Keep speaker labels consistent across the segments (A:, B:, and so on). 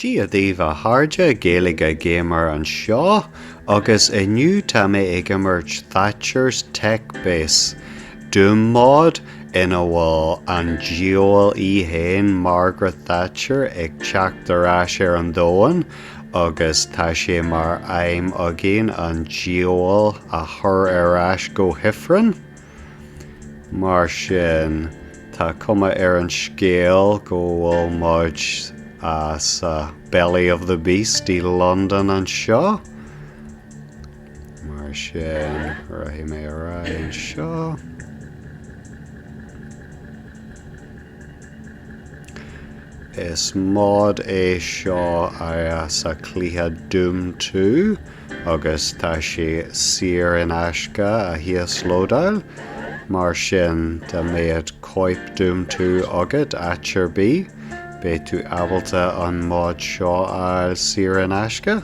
A: Giadíomh Harja Gaeilge gamer an seo agus inniu tá mé ag imird Thatcher's Techbase. Dúmód ina bhfuil an giol í hain Margaret Thatcher ag teachtarrás ar an dóin agus tá sé mar aim agén an giol a thur arrás go hifrin. Mar sin tá cuma ar an scéal go bhfuil muid as belly of the beast í London an seo. Mar sin raibh mé ará an seo. Is mód é seo as a cluiche dúm tú agus tá sé siar in aisce a híos lódáil. Mar sin tá méad coip dúm tú agad atserbí. Bé tú abalta an mód seo a siar in aisce.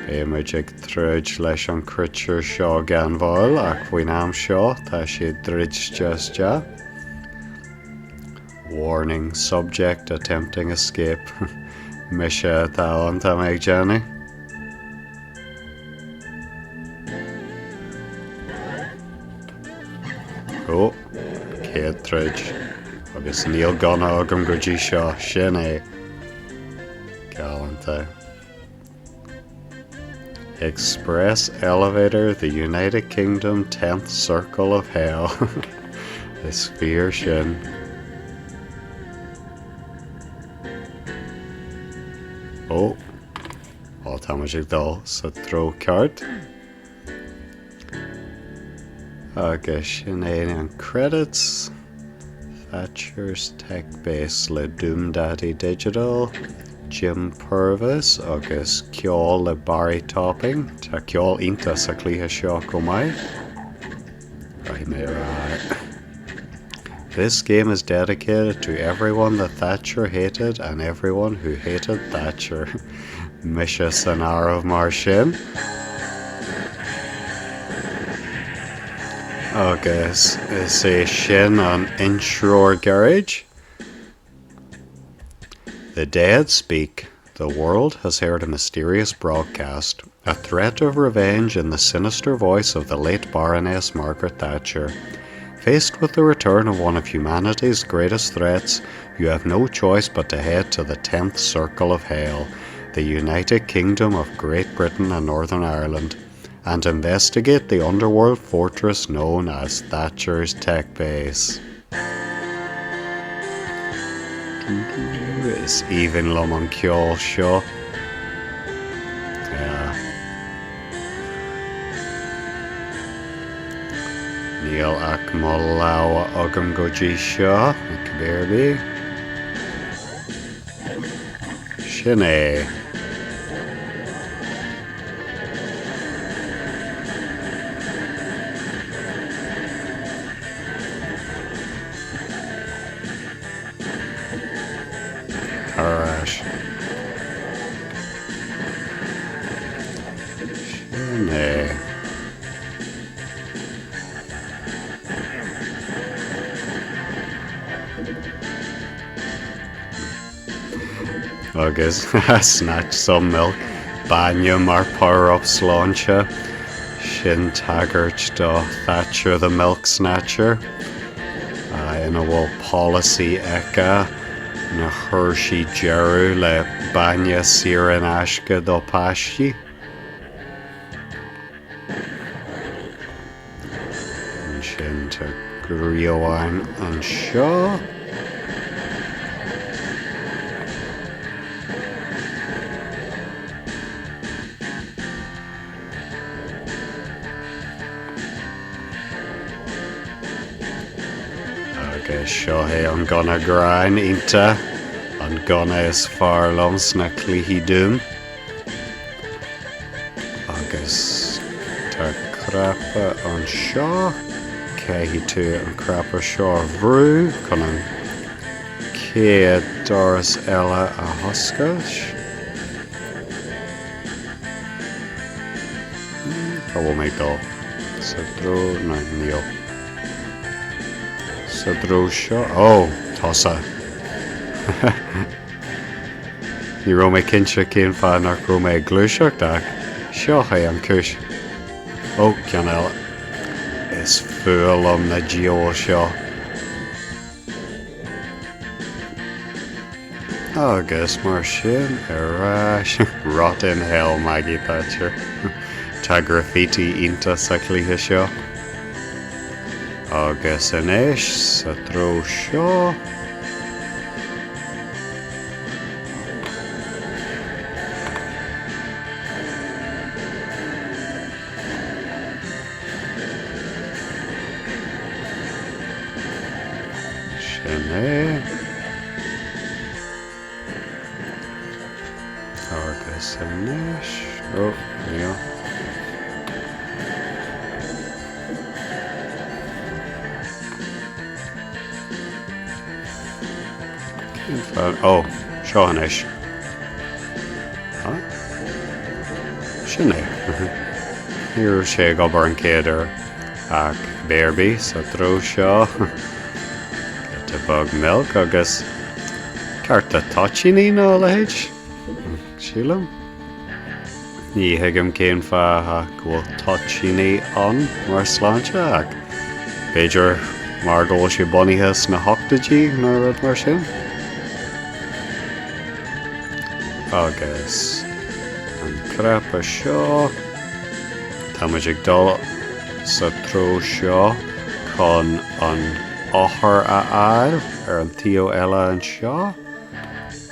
A: Bé muid ag tríd leis an cruitear seo gan bháil ach bhain am seo tá sé drídste. Warning, subject attempting escape. Mise tá an tá méid Jenny. Céad tríd. Agus níl gona agam go dtí seo sin é. Galanta. Express elevator, the United Kingdom 10th Circle of Hell. Is fear sin. Tá muid ag dul sa throw card. Agus sin é an credits. Thatcher's Techbase le Doom Daddy Digital. Jim Purvis agus ceol le Barry Topping. Tá ceol ionta sa cluiche seo go maith. Right, right. This game is dedicated to everyone that Thatcher hated and everyone who hated Thatcher. Mise san áireamh mar sin. Agus is é sin an intro garage. The dead speak. The world has heard a mysterious broadcast, a threat of revenge in the sinister voice of the late Baroness Margaret Thatcher. Faced with the return of one of humanity's greatest threats, you have no choice but to head to the 10th Circle of Hell, the United Kingdom of Great Britain and Northern Ireland, and investigate the underworld fortress known as Thatcher's Techbase. Is even lom an ceol seo. Níl ach má leabhar agam go dtí seo, ag béirbí. Sin é. Arrás. Sin é. Agus snatch some milk. Bainne mar power-up sláinte. Sin taggart do Thatcher the Milk Snatcher. Ina bhfuil policy echa na Hershey Jeru le bainne siar in aisce do páistí. An sin tá gríomháin an seo. Agus seo é an gona grain ionta. An gona is fearlam sna cluichí dúm. Agus tá crapa an seo. Caithfí tú an crapa seo a bhrú chun an céad doras eile a thoscailt. Tá bhfuil mé dul. Sa dró na níl. sa dró seo. Oh, tosa. Ní ro mé cinse cén fá nach ro mé glúiseach ach. Seo ha an cúis. Oh, cean eile. Is fuil na geo seo. Agus mar sin arás. Rot in hell, Margaret Thatcher. Tá graffiti ínta sa cluiche seo. Agus inis sa dró seo. Sinné. Agus inis. Oh, yeah. Oh, seo inis. Sinné. Níor sé gobar an céidir ach béirbí sa dró seo. Get a bug milk agus carta tachiní ná leid. Sílam. Ní hiigim cén fá go tachiní an mar sláinte ach beidir mar ggóil sé boníthe na hochtatí ná rud mar sin. Agus an crepa seo tá muid ag dul sa tró seo chun an áthar a ail ar an tío eile an seo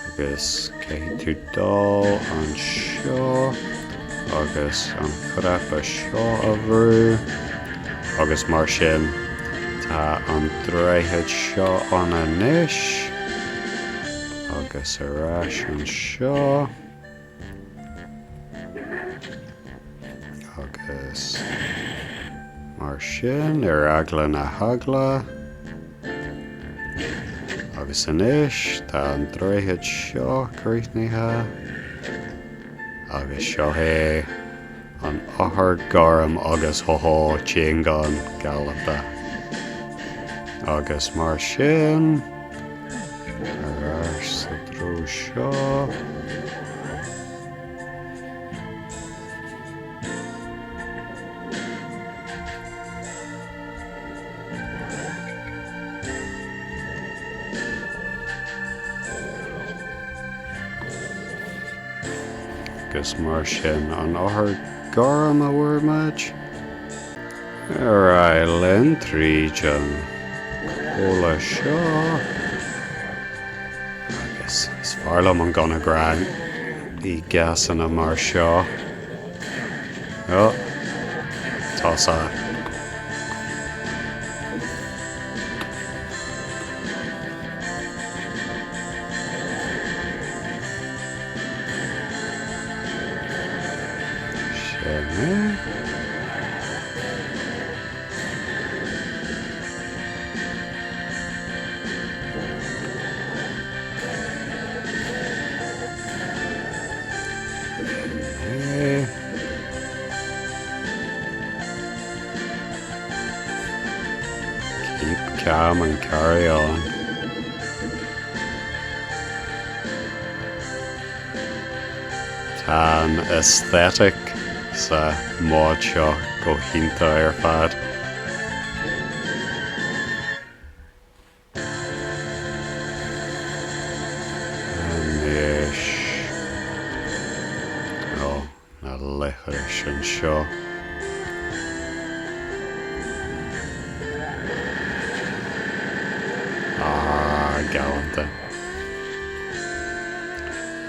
A: agus cé tú dul an seo agus an crepa seo a bhrú agus mar sin tá an dréitheid seo an inis agus arás an seo agus mar sin ar agla na hagla agus inis tá an dréitheid seo críochníthe agus seo é an áthar garam agus hothá téangáin galanta agus mar sin arás sa dró seo agus mar sin an áthar garam a bhuair muid ar ailinn trídean óla seo agus is fearlam an gona grang í gasanna mar seo. Oh, tosa. Sinné. Keep calm and carry on. Tá an aesthetic sa máid seo go hinnta ar fad. Anis. Oh, na leithris an seo. Galanta.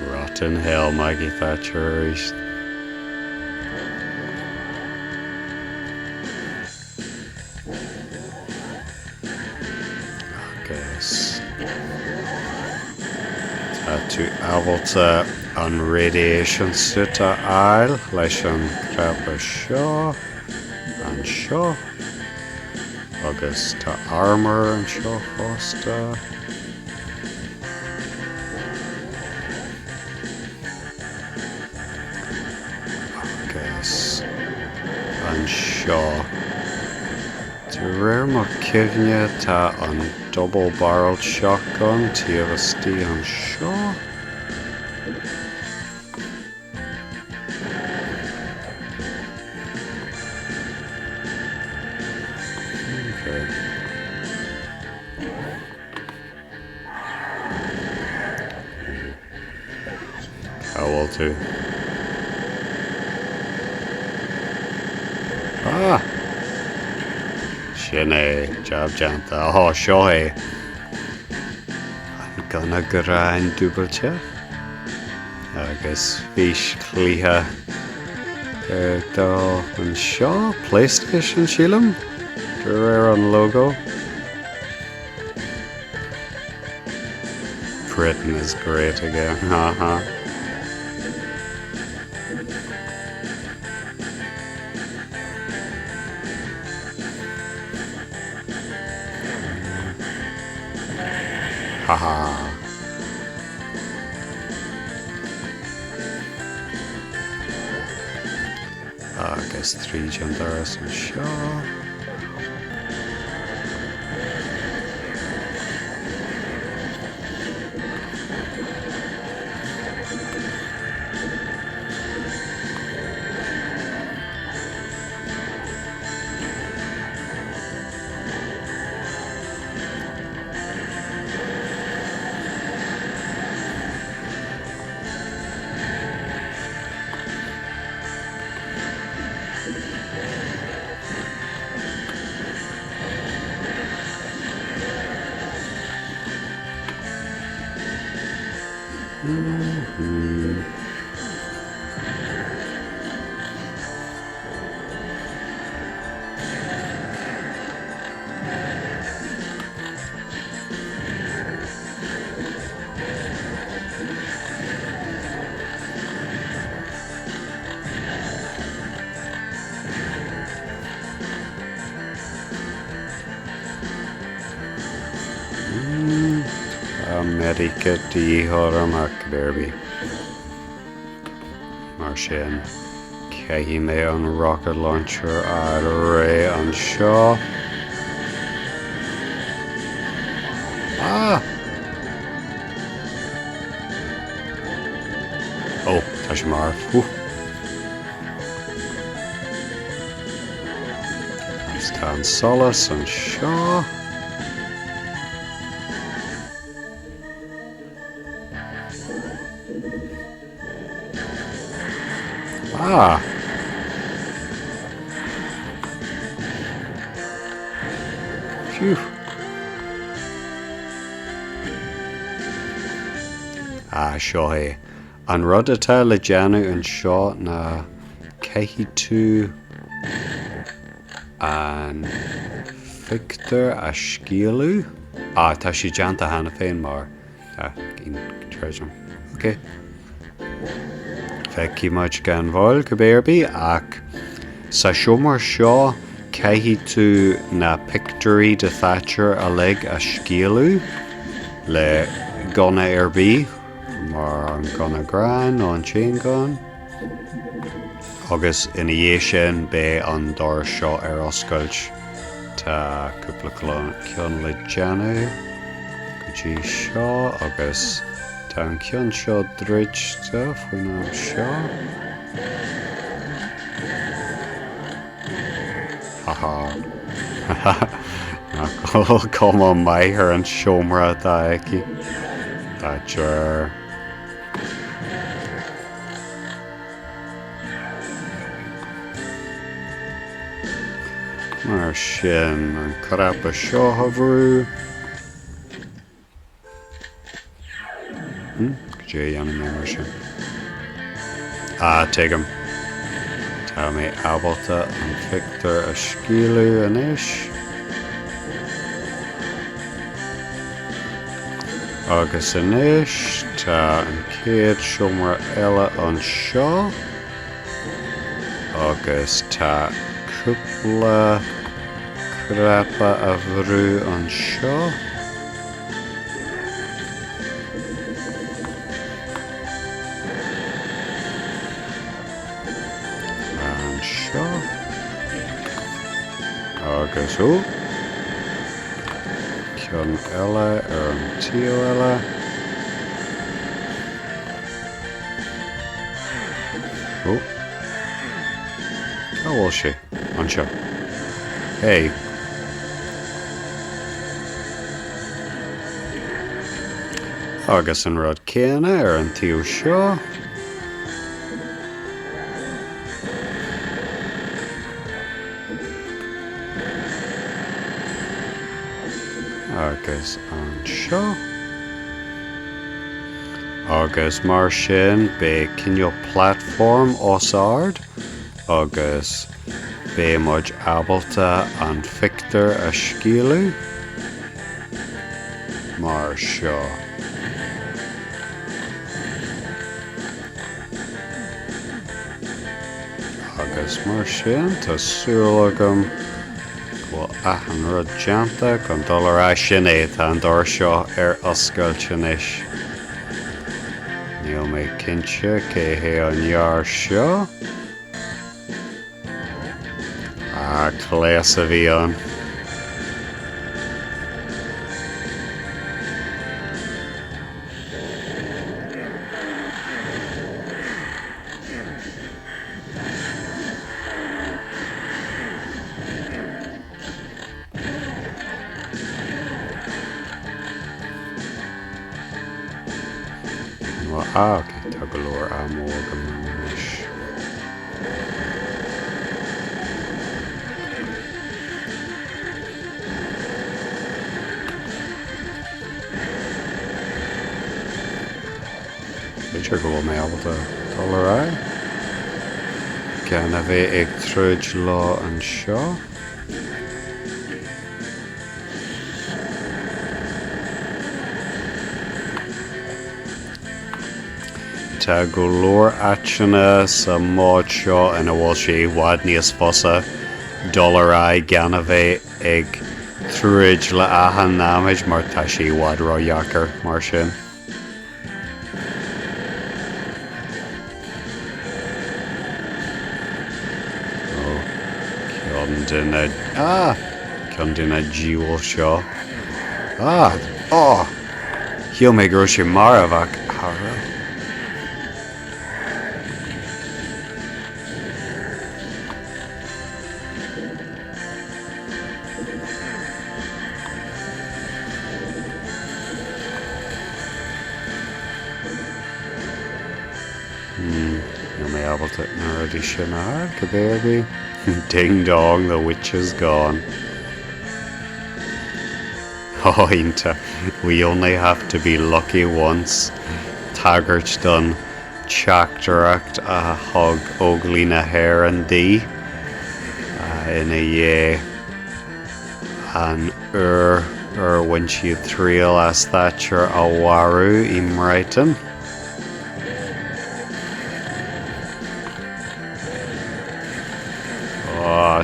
A: Rotten hell, Margaret Thatcher. Agus tá tú ábhalta an radiation suit a ail leis an crepa seo an seo agus tá armor an seo fásta. Agus an seo tú Rare McKivnia ta an double-barreled shotgun TFSD on Shaw. Okay. Cowl too. Ah! Shinny, job janta. Oh, shoy. I'm gonna grind dúbaltja. Agus fish clíha. Dá an Shaw PlayStation Shilum. Rare on logo. Britain is great again. Haha. Haha. I guess 3 Jandaras and Shaw. America die horror mark derby. Martian. Kahime on rocket launcher array on Shaw. Ah! Oh, Tashmar. Stan Solace on Shaw. Ah! Phew! Ah, shohi. An rudata lejanu and shaw na kehi tu an Victor Ashkilu. Ah, tashi janta hanafein mar. Ah, in treasure. Okay. Feki much gan vol kaberbi ak sa shomar shaw kehi tu na pictory de Thatcher aleg Ashkilu le gonna erbi mar an gonna gran on chain gun agus in a be an dar shaw osculch ta couple cion le janu guji shaw agus tan cion shaw dridge stuff when I'm shaw haha na come on my her and shomra daiki Thatcher mar sin an carapa seo havrú Jay mar sin take him tá mé abalta an Victor Ashkilu anish agus anish tá an céad siomra eile an seo agus tá cúpla crapa a bhrú an seo an seo agus ó Ceann eile an tío eile. Oh. Bhfuil sé anseo. Hey. Agus an rud céanna an tío seo. Agus an seo. Agus mar sin be cinneadh platform os ard. Agus be muid abalta an fictar a scíalú. Mar seo. Agus mar sin tásúil agam bhfuil an rud deanta chun dul ar sin é tá an dár seo ar oscail sin is. Níl mé cinse céthe an near seo. Clés a bhí an. Ok, tá go leor amór go muis. Beidir go bhfuil mé abalta dul ará. Ceanna bheith ag troid lá an seo. Tá go leor aiteanna sa máid seo ina bhfuil sé bhfad níos fosa dul ará ceanna bheith ag troid le aithin námaid mar tá sé bhfad ráheachar mar sin. Ceann duine díúil seo. Hial mé gur sé mar a bhac thara. Hial mé abalta na rudaí sin áir go béirbí. Ding dong, the witch is gone. Oh, Inta, we only have to be lucky once. Taggart done Chactaracht a hog ugly na hair and dee. In a year. An when she thrill as Thatcher a waru im Brighton.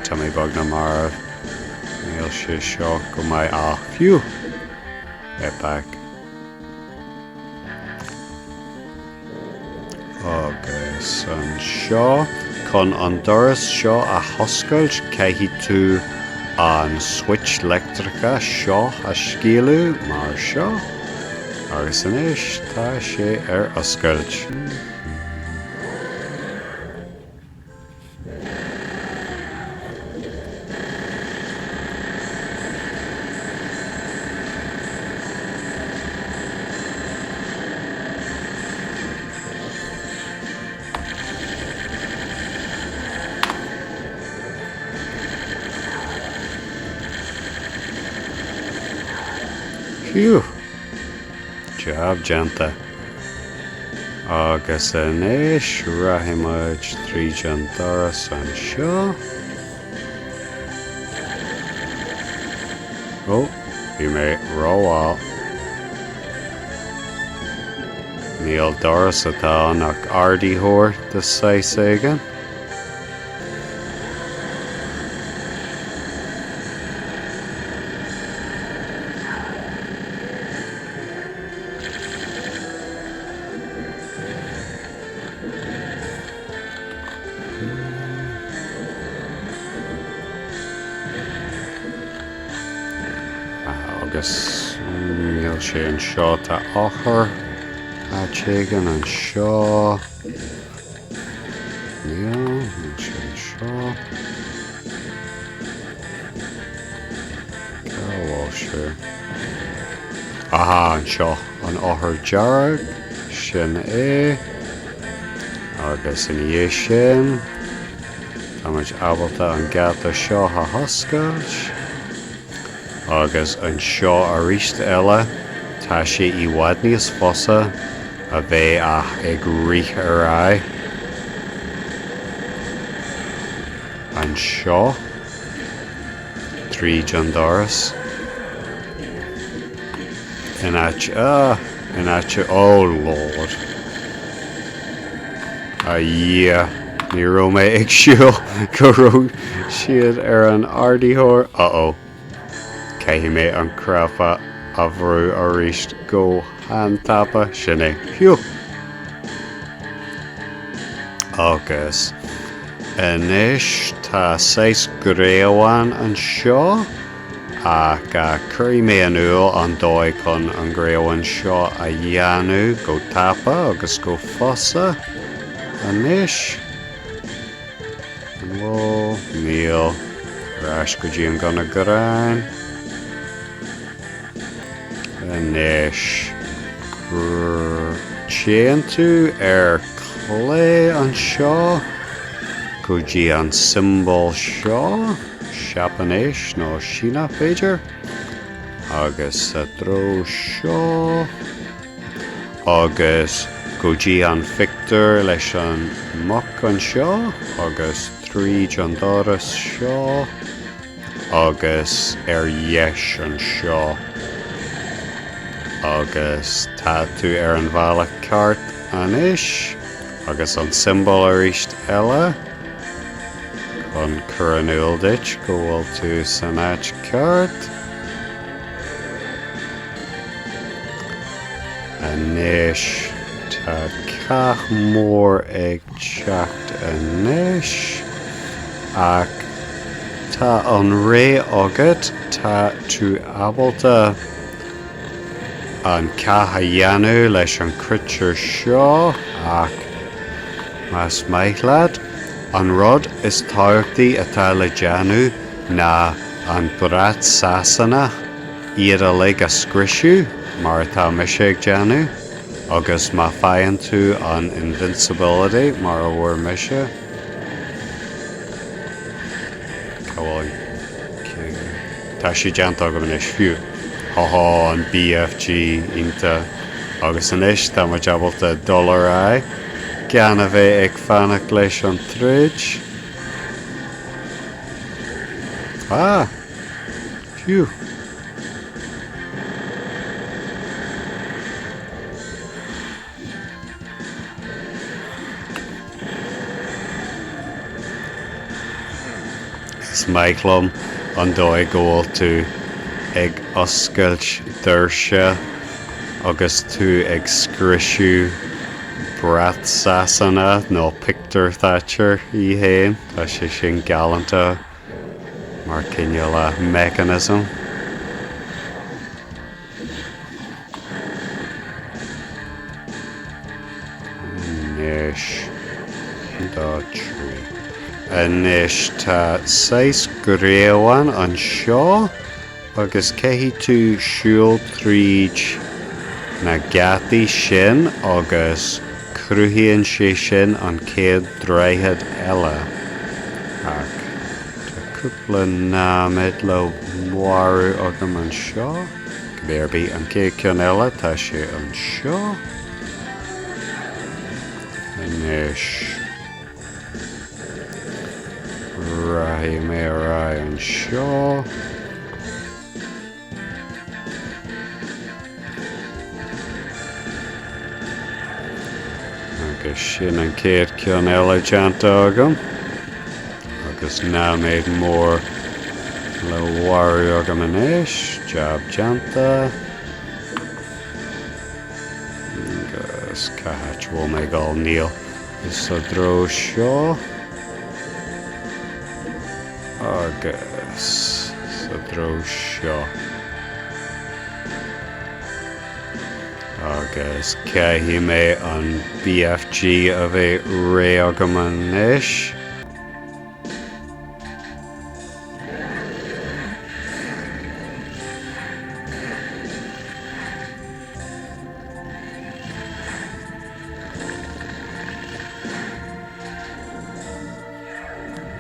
A: Tá mé bag na mar níl sé seo go mai phew. Get back. Agus an seo chun an doras seo a thoscailt caithfí tú an switch electrica seo a scíalú mar seo. Agus inis tá sé ar oscailt. Phew. Job, Janta. Agus inis rathimid trí jantaras an seo. Oh, bhí mé róáil. Níl doras atá nach ardíthóir de 6 éigean. agus níl sé an seo tá áchar a tégan an seo níl sé an seo bhil sé aha an seo an áthar dearg sin é agus in dhé sin tá muid abalta an gata seo a thoscailt agus an seo a ríist eile tá sé I bhfad níos fosa a bheith ag rith ar an seo trí John Doris in áit oh Lord ní raibh mé ag siúil go raibh siad ar an ardíthóir caithfidh mé an crafa a bhrú a ríist go hantapa sin é fiú agus inis tá 6 gréamhain an seo ach chuir mé an uail an dóigh chun an gréamhain seo a dhéanú go tapa agus go fosa inis bhil níl rás go dtí an gona gráin inis téann tú ar clé an seo go dtí an symbol seo Japanéis nó Sína féidir agus a dró seo agus go dtí an fictor leis an moc an seo agus trí John Doris seo agus ar dheis an seo agus tá tú ar an bhealach ceart anis agus an symbol a ríist eile chun cur an uildit go bhfuil tú san áit ceart anis tá ceach mór ag teacht anis ach tá an ré agat tá tú abalta an ceach a dhéanú leis an cruitear seo ach más maithlead an rud is táirtaí atá le deanú ná an brat sasanna iad a le a scrisiú mar atá mise ag deanú agus má fáinne tú an invincibility mar a bhfuair mise tá sé deanta go inis fiú an BFG ínta agus inis tá muid abalta $, ceann a bheith ag fanacht leis an tríd. Fiú. Is maiclumm an dóigh ggóil tú ag oscailt doirse agus tú ag scrisiú brat sasanna nó pictor Thatcher I héin tá sé sin galanta mar cinne le mechanism. Inis dá trí. Inis tá 6 gréamhain an seo agus céhí tú siúil tríd na gataí sin agus cruthíonn sé sin an céad dréithid eile ach tá cúpla námid le mharú agam an seo Gabéirbí an céad ceann eile tá sé an seo inis raithí mé ra an seo agus sin an céad ceann eile deanta agam agus náméid mór le mharú agam inis jab deanta agus caitheat bhfuil mé gáil níl is a dró seo agus sa dró seo agus cehí mé an BFG a bheith ré agam anois.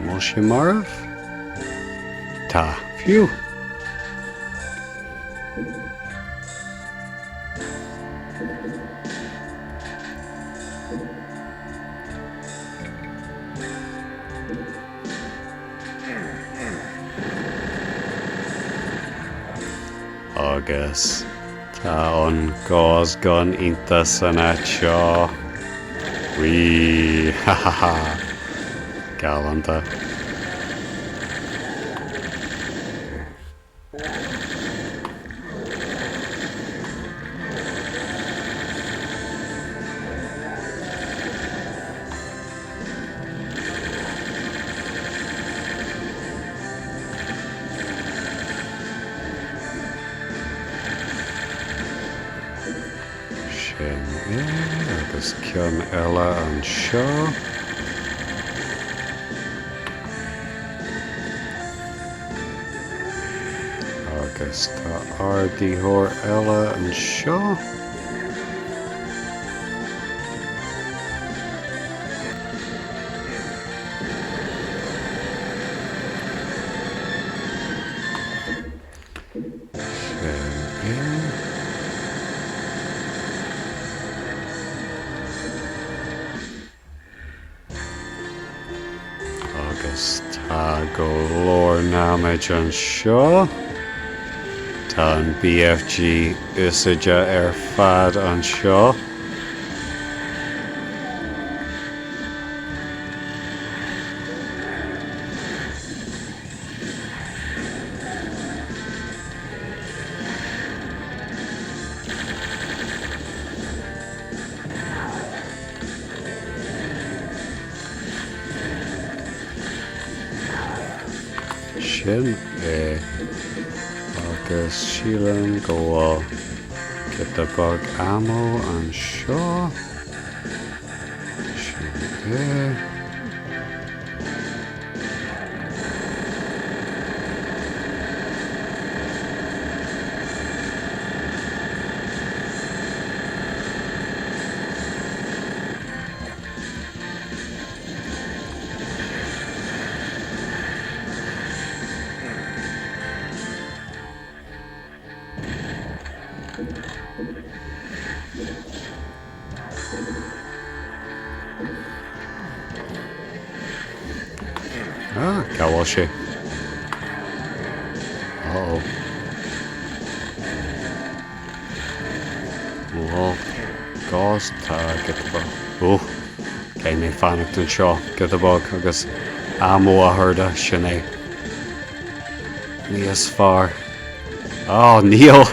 A: Má sé marmh? Tá, fiú. Agus tá an gás gan ionta san áit seo. Wí, ha ha ha. Galanta. Sin agus ceann eile an seo. Agus tá ardíthóir eile an seo. Agus tá go leor náid an seo. Tá an BFG úsáide ar fad an seo. Sin é agus sílan go bhfuil get a bag ammo an seo. Sin é. Gaeilge. Uh-oh. Well, gás tá get a bag. Cé mé fannacht an seo get a bag agus ammo a thuirde sin é. Níos fearr. Níl.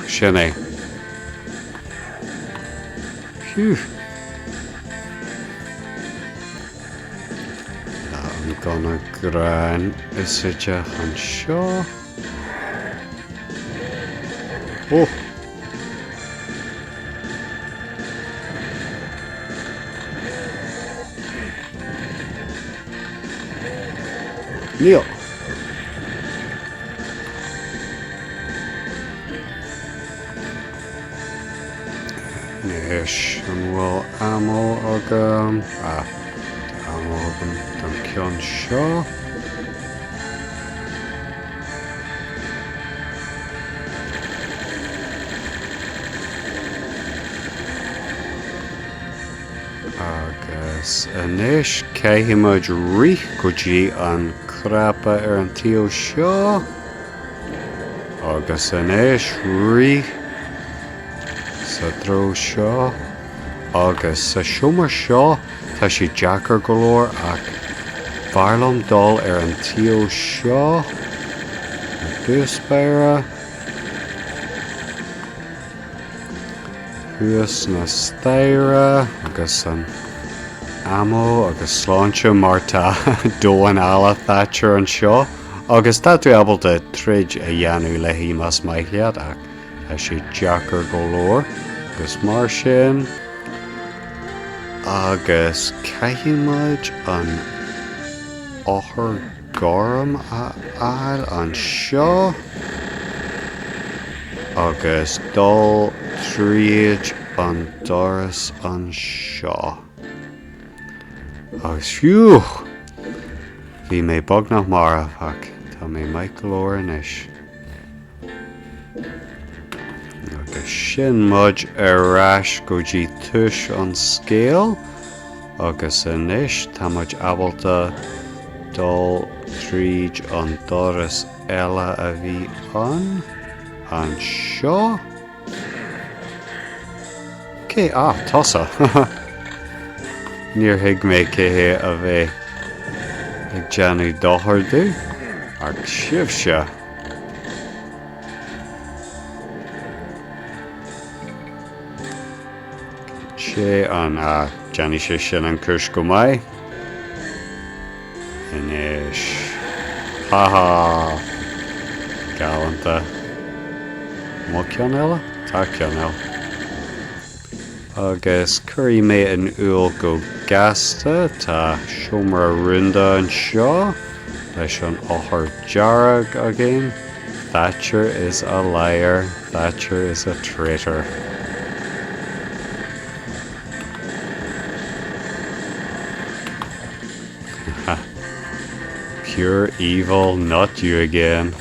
A: Sin é. Phew. An gona gran úsáide an seo. Níl. Níos an bhfuil ammo agam. Ammo agam don ceann seo. Agus anois céimiid rith go dtí an crappa ar an tío seo. Agus anois rith sa dró seo. Agus sa siomar seo tá sé deacair go leor ach bharlam dul ar an tío seo. An dúspéire. Thuas na staire agus an ammo agus sláinte Marta dóin ala Thatcher an seo agus tá tú able to trid a dhéanú le hí mas maithlead ach tá sé Jackar go leor agus mar sin agus caiimiid an áthar garam ail an seo agus dul tríd an doras an seo. Agus fiú bhí mé bog nach mar ach tá mé Michael Ornish. Agus sin mud arás go dtí tuis an scéal agus inis tá mud abalta dul tríd an doras eile a bhí an seo. Cé tosa. Níor hiag mé céhé a bheith ag deanú dóthardú ach sibh se. Sé an deanú sé sin an cúis go maiid. Inis galanta. Má ceann eile? Tá ceann eile. Agus curí mé an úl go gasta tá siomra runda an seo leis an áthar dearg again. Thatcher is a liar. Thatcher is a traitor. Pure evil, not you again.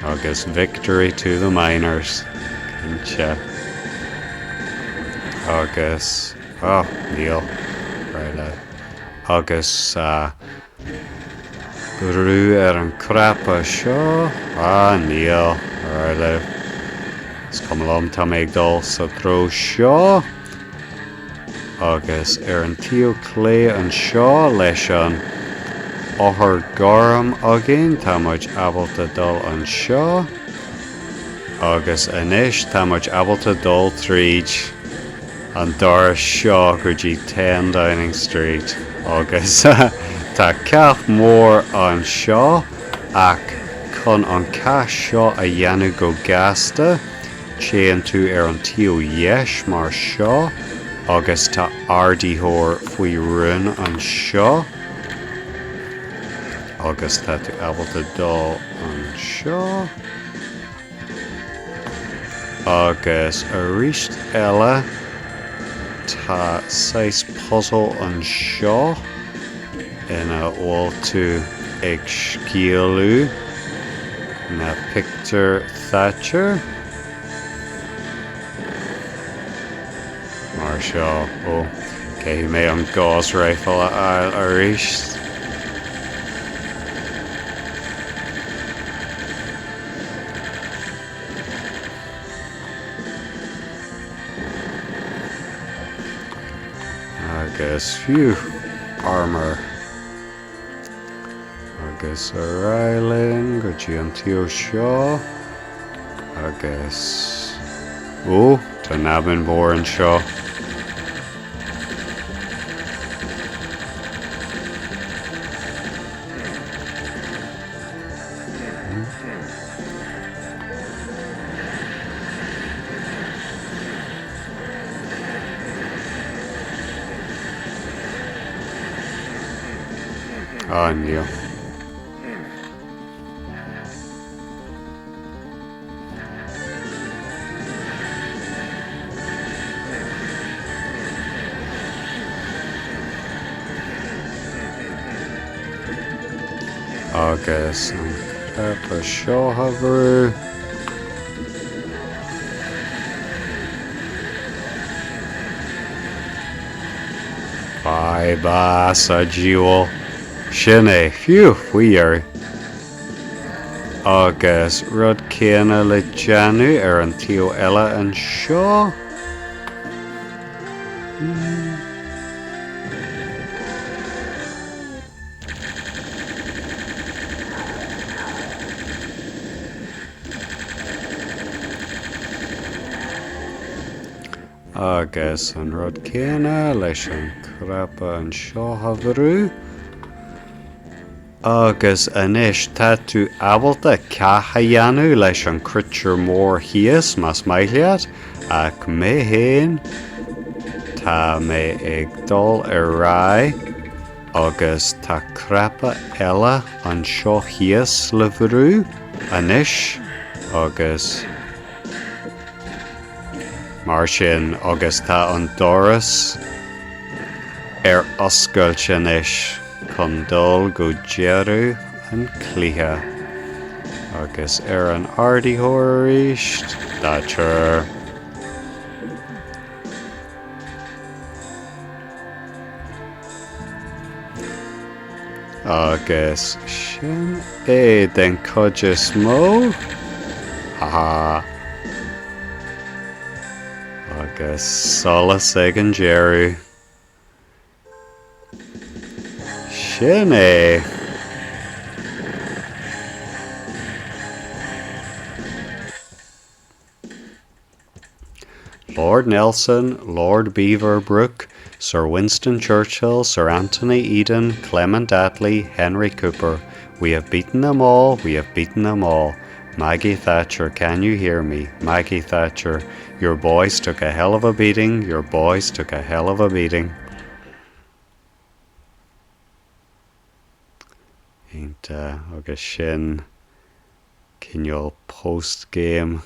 A: Agus victory to the miners. Kincha. Agus Neil. Right agus gurú an crapa seo. Neil. Right It's come along tá méid dul sa tro seo. Agus an tío clé an seo leis an áthar garam again tá muid abalta dul an seo. Agus inis tá muid abalta dul tríd an doras seo gur dtí 10 Downing Street. Agus tá ceap mór an seo ach chun an ceas seo a dhéanú go gasta chéan tú an tío dheis mar seo agus tá ardíthóir faoi rún an seo. Agus tá tú abalta dul an seo. Agus a ríist eile tá 6 puzzle an seo ina bhfuil tú ag scialú na picture Thatcher. Mar seo cé mé an gás rifle a ríist. Agus armor. Agus a railing go dtí an tío seo. Agus tá nabin mór an seo. Neil. Agus an crepa seo habrú. Ba sa jewel. Sin é faoiar. Agus rud céanna le deanú an tío eile an seo. agus an rud céine leis an crepa an seo habrú. Agus inis tá tú abalta ceatha dhéanú leis an cruitear mór híos mas maithliad ach mé héin tá mé ag dul ar rá agus tá crepa eile an seo híos le bhrú inis agus mar sin agus tá an doras ar oscailt inis chun dul go dearú an cluiche agus ar an ardíthóir ríist Thatcher. Agus sin é den coide smó haha agus solas ag an dearú sin é. Lord Nelson, Lord Beaverbrook, Sir Winston Churchill, Sir Anthony Eden, Clement Attlee, Henry Cooper. We have beaten them all, we have beaten them all. Maggie Thatcher, can you hear me? Maggie Thatcher, your boys took a hell of a beating, your boys took a hell of a beating. Ain't agus sin cinneal post-game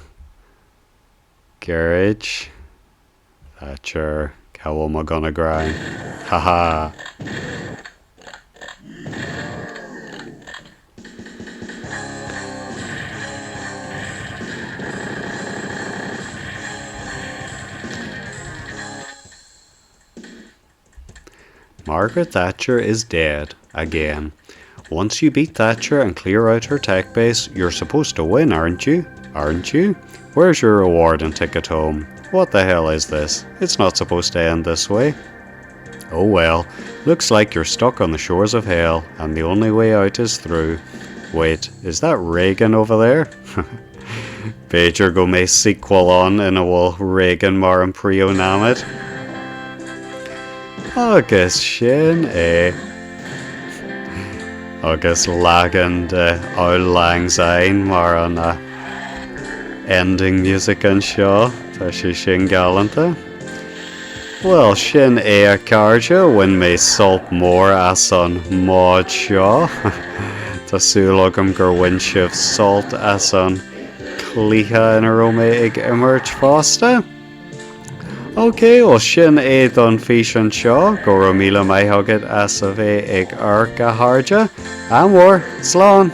A: Gaeilge. Thatcher, how am I gonna grind? Haha. Margaret Thatcher is dead again. Once you beat Thatcher and clear out her tech base, you're supposed to win, aren't you? Aren't you? Where's your reward and ticket home? What the hell is this? It's not supposed to end this way. Oh well, looks like you're stuck on the shores of hell, and the only way out is through. Wait, is that Reagan over there? Beidir go mé sequel on in a bhfuil Reagan mar an príomh námad. Agus sin é. Agus lagan de Auld Lang Syne mar an ending music an seo. Tá sé sin galanta. Well, sin é a Gaeilge when mé sulp mór as an mád seo. Tásúlagam gur bhain sibh sult as an cluiche in a romé ag immert fásta. Ok, well sin é don fís an seo, go raibh míle maithfhagad as a bheith ag ar go háirde. An mór, slán!